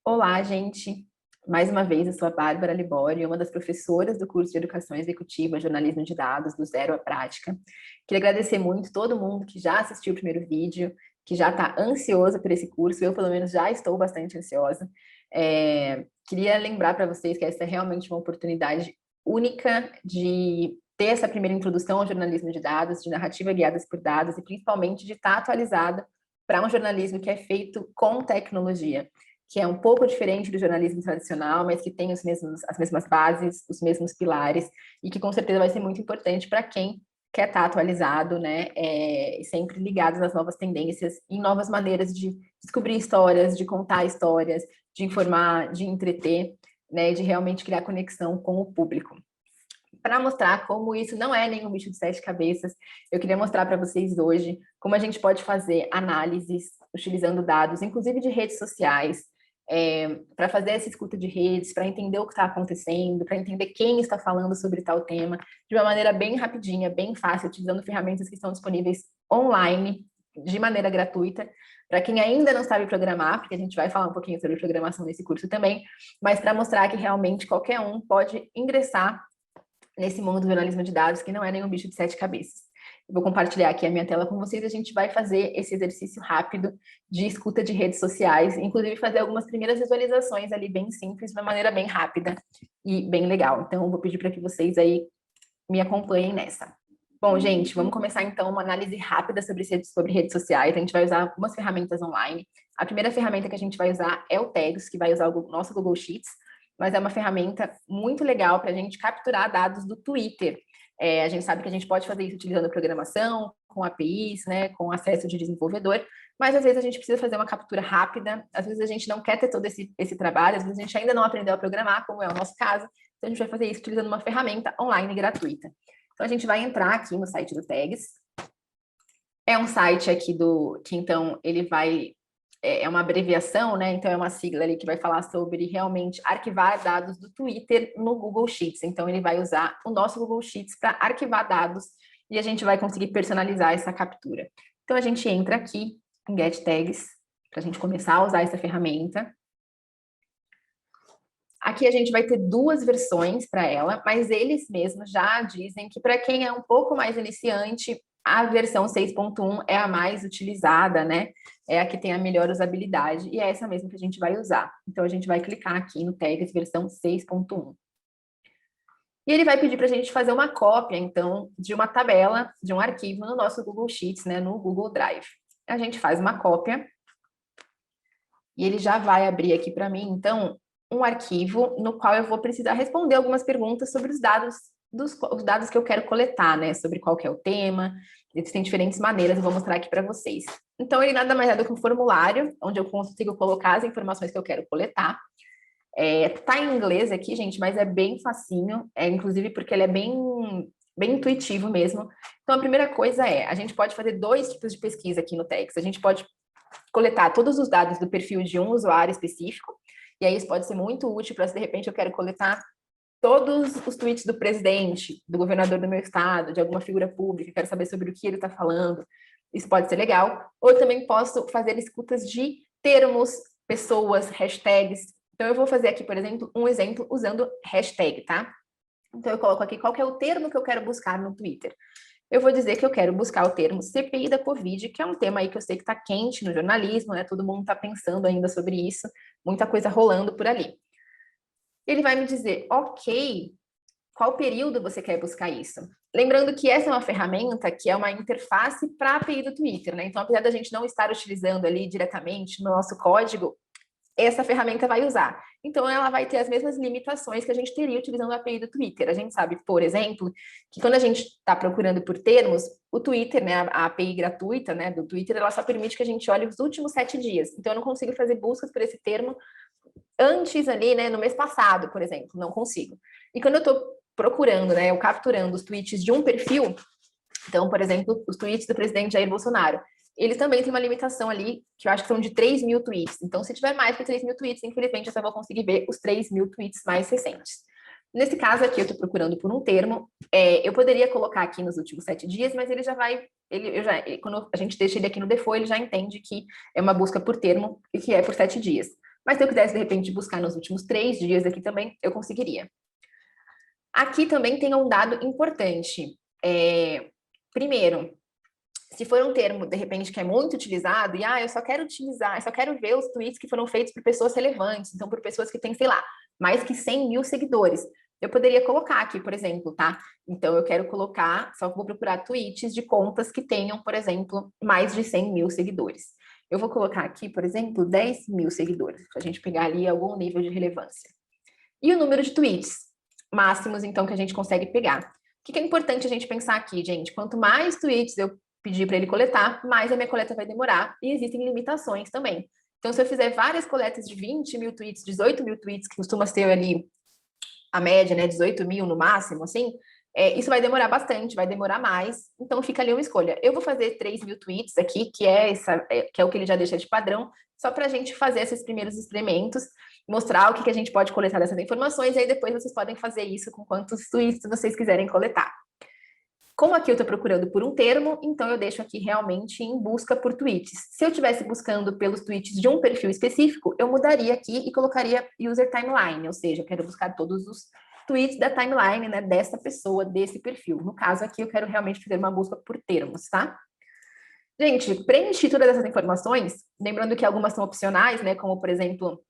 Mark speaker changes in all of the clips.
Speaker 1: Olá, gente. Mais uma vez, eu sou a Bárbara Libório, uma das professoras do curso de Educação Executiva, Jornalismo de Dados, do Zero à Prática. Queria agradecer muito todo mundo que já assistiu o primeiro vídeo, que já está ansioso por esse curso. Eu, pelo menos, já estou bastante ansiosa. Queria lembrar para vocês que essa é realmente uma oportunidade única de ter essa primeira introdução ao jornalismo de dados, de narrativa guiadas por dados, e principalmente de estar atualizada para um jornalismo que é feito com tecnologia, que é um pouco diferente do jornalismo tradicional, mas que tem as mesmas bases, os mesmos pilares, e que com certeza vai ser muito importante para quem quer estar atualizado, né, sempre ligado às novas tendências e novas maneiras de descobrir histórias, de contar histórias, de informar, de entreter, né, de realmente criar conexão com o público. Para mostrar como isso não é nenhum bicho de sete cabeças, eu queria mostrar para vocês hoje como a gente pode fazer análises utilizando dados, inclusive de redes sociais, para fazer essa escuta de redes, para entender o que está acontecendo, para entender quem está falando sobre tal tema, de uma maneira bem rapidinha, bem fácil, utilizando ferramentas que estão disponíveis online, de maneira gratuita, para quem ainda não sabe programar, porque a gente vai falar um pouquinho sobre programação nesse curso também, mas para mostrar que realmente qualquer um pode ingressar nesse mundo do jornalismo de dados, que não é nenhum bicho de sete cabeças. Eu vou compartilhar aqui a minha tela com vocês, a gente vai fazer esse exercício rápido de escuta de redes sociais, inclusive fazer algumas primeiras visualizações ali bem simples, de uma maneira bem rápida e bem legal. Então, eu vou pedir para que vocês aí me acompanhem nessa. Bom, gente, vamos começar então uma análise rápida sobre redes sociais. A gente vai usar algumas ferramentas online. A primeira ferramenta que a gente vai usar é o Tags, que vai usar o nosso Google Sheets, mas é uma ferramenta muito legal para a gente capturar dados do Twitter. A gente sabe que a gente pode fazer isso utilizando programação, com APIs, né, com acesso de desenvolvedor, mas às vezes a gente precisa fazer uma captura rápida, às vezes a gente não quer ter todo esse trabalho, às vezes a gente ainda não aprendeu a programar, como é o nosso caso, então a gente vai fazer isso utilizando uma ferramenta online gratuita. Então a gente vai entrar aqui no site do Tags. É um site aqui que então ele vai é uma abreviação, né? Então é uma sigla ali que vai falar sobre realmente arquivar dados do Twitter no Google Sheets. Então ele vai usar o nosso Google Sheets para arquivar dados e a gente vai conseguir personalizar essa captura. Então a gente entra aqui em Get Tags para a gente começar a usar essa ferramenta. Aqui a gente vai ter duas versões para ela, mas eles mesmos já dizem que para quem é um pouco mais iniciante, a versão 6.1 é a mais utilizada, né? É a que tem a melhor usabilidade e é essa mesmo que a gente vai usar. Então, a gente vai clicar aqui no Tags versão 6.1. E ele vai pedir para a gente fazer uma cópia, então, de uma tabela, de um arquivo no nosso Google Sheets, né? No Google Drive. A gente faz uma cópia e ele já vai abrir aqui para mim, então, um arquivo no qual eu vou precisar responder algumas perguntas sobre os dados que eu quero coletar, né? Sobre qual que é o tema. Existem diferentes maneiras, eu vou mostrar aqui para vocês. Então, ele nada mais é do que um formulário, onde eu consigo colocar as informações que eu quero coletar. Tá em inglês aqui, gente, mas é bem facinho, inclusive porque ele é bem intuitivo mesmo. Então, a primeira coisa a gente pode fazer dois tipos de pesquisa aqui no Text. A gente pode coletar todos os dados do perfil de um usuário específico, e aí isso pode ser muito útil para se de repente eu quero coletar todos os tweets do presidente, do governador do meu estado, de alguma figura pública, quero saber sobre o que ele está falando, isso pode ser legal. Ou eu também posso fazer escutas de termos, pessoas, hashtags. Então eu vou fazer aqui, por exemplo, um exemplo usando hashtag, tá? Então eu coloco aqui qual que é o termo que eu quero buscar no Twitter. Eu vou dizer que eu quero buscar o termo CPI da Covid, que é um tema aí que eu sei que está quente no jornalismo, né? Todo mundo está pensando ainda sobre isso, muita coisa rolando por ali. Ele vai me dizer, ok, qual período você quer buscar isso? Lembrando que essa é uma ferramenta que é uma interface para a API do Twitter, né? Então, apesar da gente não estar utilizando ali diretamente no nosso código, essa ferramenta vai usar. Então, ela vai ter as mesmas limitações que a gente teria utilizando a API do Twitter. A gente sabe, por exemplo, que quando a gente está procurando por termos, o Twitter, né, a API gratuita, né, do Twitter, ela só permite que a gente olhe os últimos 7 dias. Então, eu não consigo fazer buscas por esse termo antes ali, né, no mês passado, por exemplo, não consigo. E quando eu estou procurando, né, eu capturando os tweets de um perfil, então, por exemplo, os tweets do presidente Jair Bolsonaro, ele também tem uma limitação ali, que eu acho que são de 3 mil tweets. Então, se tiver mais que 3 mil tweets, infelizmente, eu só vou conseguir ver os 3 mil tweets mais recentes. Nesse caso aqui, eu estou procurando por um termo. Eu poderia colocar aqui nos últimos 7 dias, mas ele já vai... quando a gente deixa ele aqui no default, ele já entende que é uma busca por termo e que é por 7 dias. Mas se eu quisesse, de repente, buscar nos últimos 3 dias aqui também, eu conseguiria. Aqui também tem um dado importante. Primeiro, se for um termo, de repente, que é muito utilizado, e eu só quero utilizar, eu só quero ver os tweets que foram feitos por pessoas relevantes, então por pessoas que têm, sei lá, mais que 100 mil seguidores. Eu poderia colocar aqui, por exemplo, tá? Então eu quero colocar, só vou procurar tweets de contas que tenham, por exemplo, mais de 100 mil seguidores. Eu vou colocar aqui, por exemplo, 10 mil seguidores, para a gente pegar ali algum nível de relevância. E o número de tweets máximos, então, que a gente consegue pegar. O que é importante a gente pensar aqui, gente? Quanto mais tweets eu pedir para ele coletar, mais a minha coleta vai demorar. E existem limitações também. Então, se eu fizer várias coletas de 20 mil tweets, 18 mil tweets, que costuma ser ali a média, né, 18 mil no máximo, assim, isso vai demorar bastante, vai demorar mais. Então, fica ali uma escolha. Eu vou fazer 3 mil tweets aqui, que é o que ele já deixa de padrão, só para a gente fazer esses primeiros experimentos, mostrar o que a gente pode coletar dessas informações, e aí depois vocês podem fazer isso com quantos tweets vocês quiserem coletar. Como aqui eu estou procurando por um termo, então eu deixo aqui realmente em busca por tweets. Se eu estivesse buscando pelos tweets de um perfil específico, eu mudaria aqui e colocaria user timeline, ou seja, eu quero buscar todos os tweets da timeline, né, dessa pessoa, desse perfil. No caso aqui, eu quero realmente fazer uma busca por termos, tá? Gente, preenchi todas essas informações, lembrando que algumas são opcionais, né, como, por exemplo,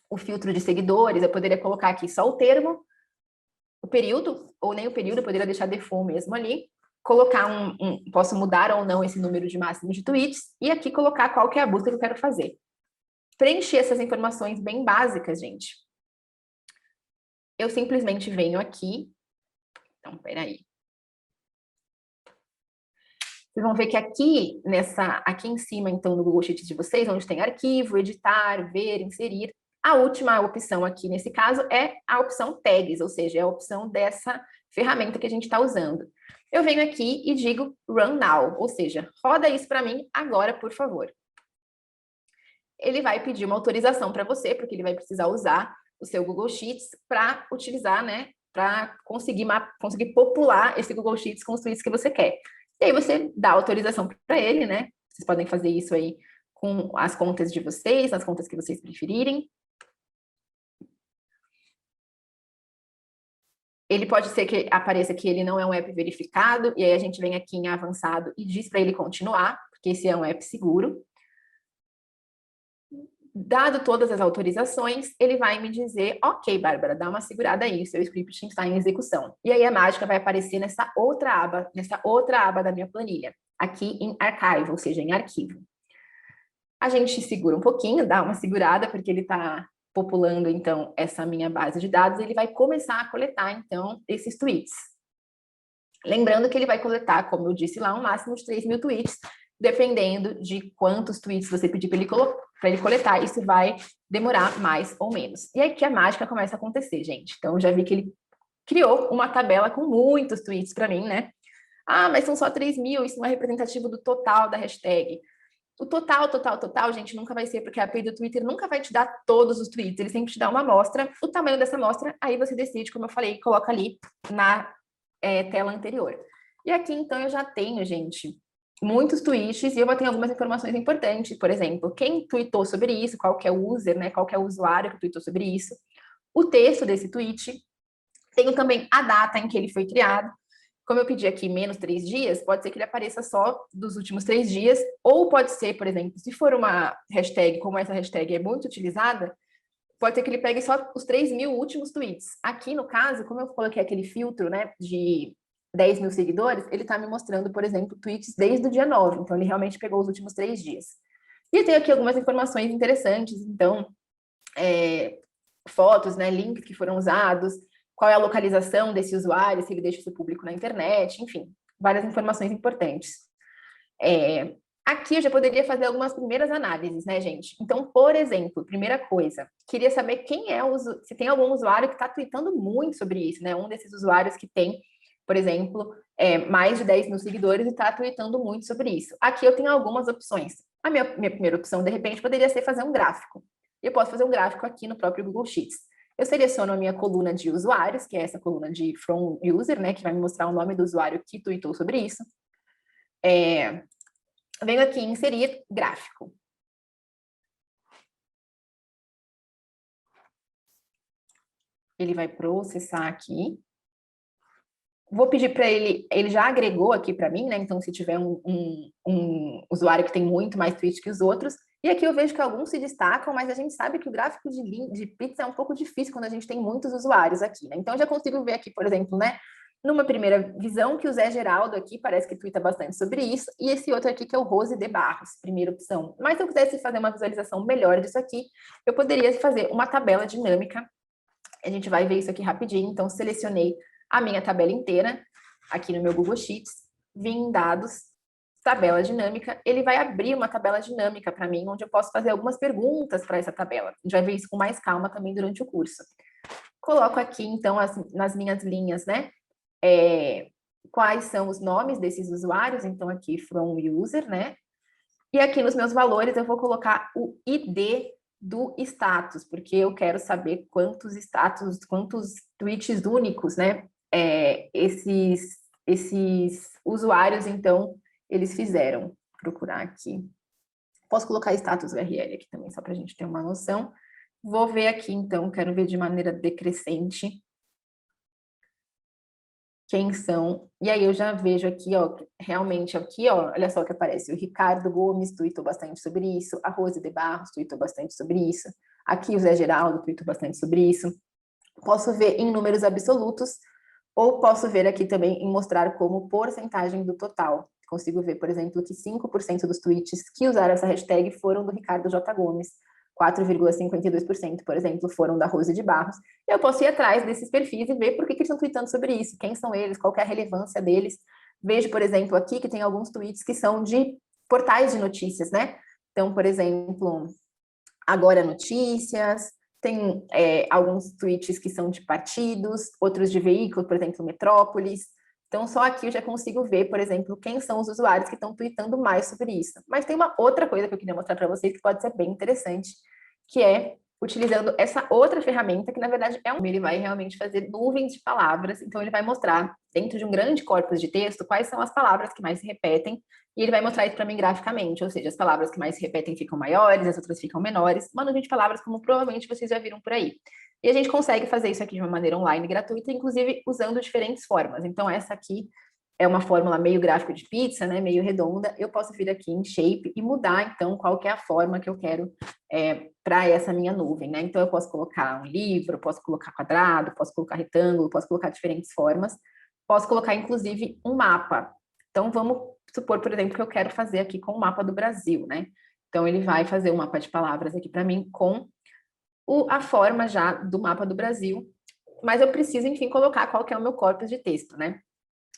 Speaker 1: o filtro de seguidores, eu poderia colocar aqui só o termo, o período, ou nem o período, eu poderia deixar default mesmo ali, colocar posso mudar ou não esse número de máximo de tweets, e aqui colocar qual que é a busca que eu quero fazer. Preencher essas informações bem básicas, gente. Eu simplesmente venho aqui, então, peraí. Vocês vão ver que aqui em cima, então, no Google Sheets de vocês, onde tem arquivo, editar, ver, inserir, a última opção aqui, nesse caso, é a opção tags, ou seja, é a opção dessa ferramenta que a gente está usando. Eu venho aqui e digo Run Now, ou seja, roda isso para mim agora, por favor. Ele vai pedir uma autorização para você, porque ele vai precisar usar o seu Google Sheets para utilizar, né, para conseguir popular esse Google Sheets com os tweets que você quer. E aí você dá autorização para ele, né? Vocês podem fazer isso aí com as contas de vocês, as contas que vocês preferirem. Ele pode ser que apareça que ele não é um app verificado, e aí a gente vem aqui em avançado e diz para ele continuar, porque esse é um app seguro. Dado todas as autorizações, ele vai me dizer, ok, Bárbara, dá uma segurada aí, o seu script está em execução. E aí a mágica vai aparecer nessa outra aba da minha planilha, aqui em archive, ou seja, em arquivo. A gente segura um pouquinho, dá uma segurada, porque ele está populando, então, essa minha base de dados, e ele vai começar a coletar, então, esses tweets. Lembrando que ele vai coletar, como eu disse lá, um máximo de 3 mil tweets, dependendo de quantos tweets você pedir para ele coletar, isso vai demorar mais ou menos. E aí que a mágica começa a acontecer, gente. Então, eu já vi que ele criou uma tabela com muitos tweets para mim, né? Ah, mas são só 3 mil, isso não é representativo do total da hashtag. O total, gente, nunca vai ser, porque a API do Twitter nunca vai te dar todos os tweets, ele sempre te dá uma amostra, o tamanho dessa amostra, aí você decide, como eu falei, coloca ali na tela anterior. E aqui, então, eu já tenho, gente, muitos tweets e eu vou ter algumas informações importantes, por exemplo, quem tweetou sobre isso, qual que é o user, né, qual que é o usuário que tweetou sobre isso, o texto desse tweet, tenho também a data em que ele foi criado. Como eu pedi aqui menos 3 dias, pode ser que ele apareça só dos últimos 3 dias, ou pode ser, por exemplo, se for uma hashtag, como essa hashtag é muito utilizada, pode ser que ele pegue só os 3 mil últimos tweets. Aqui, no caso, como eu coloquei aquele filtro, né, de 10 mil seguidores, ele está me mostrando, por exemplo, tweets desde o dia 9, então ele realmente pegou os últimos 3 dias. E eu tenho aqui algumas informações interessantes, então, fotos, né, links que foram usados, qual é a localização desse usuário, se ele deixa isso público na internet, enfim, várias informações importantes. Aqui eu já poderia fazer algumas primeiras análises, né, gente? Então, por exemplo, primeira coisa, queria saber se tem algum usuário que está tweetando muito sobre isso, né? Um desses usuários que tem, por exemplo, mais de 10 mil seguidores e está tweetando muito sobre isso. Aqui eu tenho algumas opções. A minha primeira opção, de repente, poderia ser fazer um gráfico. Eu posso fazer um gráfico aqui no próprio Google Sheets. Eu seleciono a minha coluna de usuários, que é essa coluna de From User, né, que vai me mostrar o nome do usuário que tweetou sobre isso. Venho aqui em inserir gráfico. Ele vai processar aqui. Vou pedir para ele já agregou aqui para mim, né? Então, se tiver um usuário que tem muito mais tweets que os outros, e aqui eu vejo que alguns se destacam, mas a gente sabe que o gráfico de pizza é um pouco difícil quando a gente tem muitos usuários aqui, né? Então, eu já consigo ver aqui, por exemplo, né? Numa primeira visão, que o Zé Geraldo aqui parece que tuita bastante sobre isso, e esse outro aqui que é o Rose de Barros, primeira opção. Mas se eu quisesse fazer uma visualização melhor disso aqui, eu poderia fazer uma tabela dinâmica. A gente vai ver isso aqui rapidinho. Então, selecionei a minha tabela inteira aqui no meu Google Sheets, vim em dados, tabela dinâmica, ele vai abrir uma tabela dinâmica para mim, onde eu posso fazer algumas perguntas para essa tabela. A gente vai ver isso com mais calma também durante o curso. Coloco aqui, então, nas minhas linhas, né, quais são os nomes desses usuários, então aqui from user, né, e aqui nos meus valores eu vou colocar o ID do status, porque eu quero saber quantos status, quantos tweets únicos, né, esses usuários, então, eles fizeram. Vou procurar aqui. Posso colocar status URL aqui também, só para a gente ter uma noção. Vou ver aqui, então, quero ver de maneira decrescente quem são. E aí eu já vejo aqui, ó, realmente aqui, ó, olha só o que aparece. O Ricardo Gomes tweetou bastante sobre isso, a Rose de Barros tweetou bastante sobre isso, aqui o Zé Geraldo tweetou bastante sobre isso. Posso ver em números absolutos, ou posso ver aqui também em mostrar como porcentagem do total. Consigo ver, por exemplo, que 5% dos tweets que usaram essa hashtag foram do Ricardo J. Gomes, 4,52%, por exemplo, foram da Rose de Barros. E eu posso ir atrás desses perfis e ver por que eles estão tweetando sobre isso, quem são eles, qual é a relevância deles. Vejo, por exemplo, aqui que tem alguns tweets que são de portais de notícias, né? Então, por exemplo, Agora Notícias, tem alguns tweets que são de partidos, outros de veículos, por exemplo, Metrópolis. Então, só aqui eu já consigo ver, por exemplo, quem são os usuários que estão tweetando mais sobre isso. Mas tem uma outra coisa que eu queria mostrar para vocês que pode ser bem interessante, que é utilizando essa outra ferramenta, que na verdade ele vai realmente fazer nuvens de palavras, então ele vai mostrar, dentro de um grande corpus de texto, quais são as palavras que mais se repetem, e ele vai mostrar isso para mim graficamente, ou seja, as palavras que mais se repetem ficam maiores, as outras ficam menores, uma nuvem de palavras como provavelmente vocês já viram por aí. E a gente consegue fazer isso aqui de uma maneira online gratuita, inclusive usando diferentes formas. Então essa aqui é uma fórmula meio gráfico de pizza, né, meio redonda. Eu posso vir aqui em Shape e mudar, então, qual que é a forma que eu quero para essa minha nuvem, né? Então, eu posso colocar um livro, posso colocar quadrado, posso colocar retângulo, posso colocar diferentes formas. Posso colocar, inclusive, um mapa. Então, vamos supor, por exemplo, que eu quero fazer aqui com o mapa do Brasil, né? Então, ele vai fazer um mapa de palavras aqui para mim com a forma já do mapa do Brasil. Mas eu preciso, enfim, colocar qual que é o meu corpus de texto, né?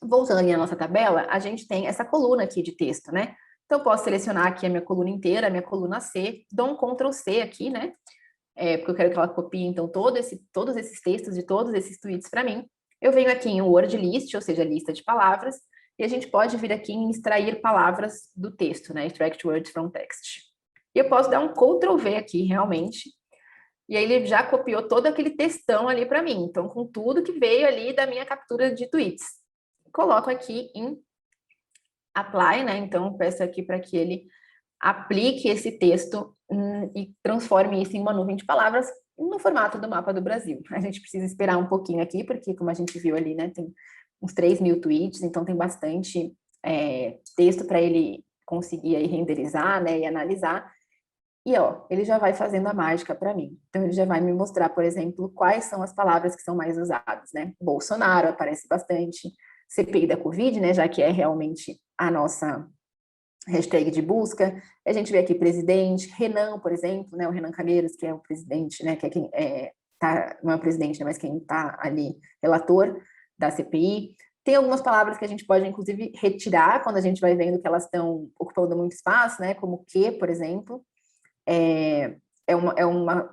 Speaker 1: Voltando à nossa tabela, a gente tem essa coluna aqui de texto, né? Então, posso selecionar aqui a minha coluna inteira, a minha coluna C, dou um Ctrl C aqui, né? Porque eu quero que ela copie, então, todos esses textos de todos esses tweets para mim. Eu venho aqui em Word List, ou seja, lista de palavras, e a gente pode vir aqui em extrair palavras do texto, né? Extract words from text. E eu posso dar um Ctrl V aqui, realmente, e aí ele já copiou todo aquele textão ali para mim, então, com tudo que veio ali da minha captura de tweets. Coloco aqui em Apply, né? Então, peço aqui para que ele aplique esse texto e transforme isso em uma nuvem de palavras no formato do mapa do Brasil. A gente precisa esperar um pouquinho aqui, porque, como a gente viu ali, né, tem uns 3.000 tweets, então tem bastante texto para ele conseguir aí renderizar, né, e analisar. E, ó, ele já vai fazendo a mágica para mim. Então, ele já vai me mostrar, por exemplo, quais são as palavras que são mais usadas, né? Bolsonaro aparece bastante, CPI da Covid, né, já que é realmente a nossa hashtag de busca. A gente vê aqui presidente, Renan, por exemplo, né, o Renan Calheiros, que é o presidente, né, que é quem não é o presidente, né, mas quem está ali, relator da CPI. Tem algumas palavras que a gente pode, inclusive, retirar quando a gente vai vendo que elas estão ocupando muito espaço, né, como que, por exemplo.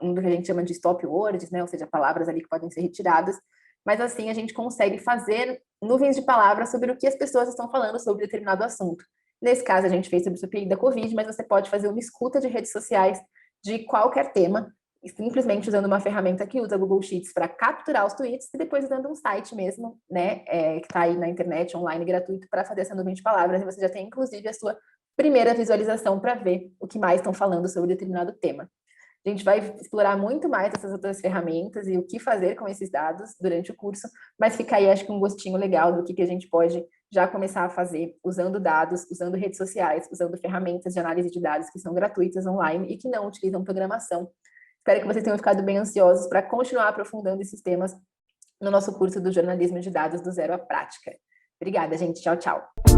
Speaker 1: Um do que a gente chama de stop words, né, ou seja, palavras ali que podem ser retiradas, mas assim a gente consegue fazer nuvens de palavras sobre o que as pessoas estão falando sobre determinado assunto. Nesse caso, a gente fez sobre o CPI da Covid, mas você pode fazer uma escuta de redes sociais de qualquer tema, simplesmente usando uma ferramenta que usa Google Sheets para capturar os tweets e depois usando um site mesmo, né, que está aí na internet, online, gratuito, para fazer essa nuvem de palavras, e você já tem, inclusive, a sua primeira visualização para ver o que mais estão falando sobre determinado tema. A gente vai explorar muito mais essas outras ferramentas e o que fazer com esses dados durante o curso, mas fica aí, acho que um gostinho legal do que a gente pode já começar a fazer usando dados, usando redes sociais, usando ferramentas de análise de dados que são gratuitas online e que não utilizam programação. Espero que vocês tenham ficado bem ansiosos para continuar aprofundando esses temas no nosso curso do jornalismo de dados do zero à prática. Obrigada, gente. Tchau, tchau.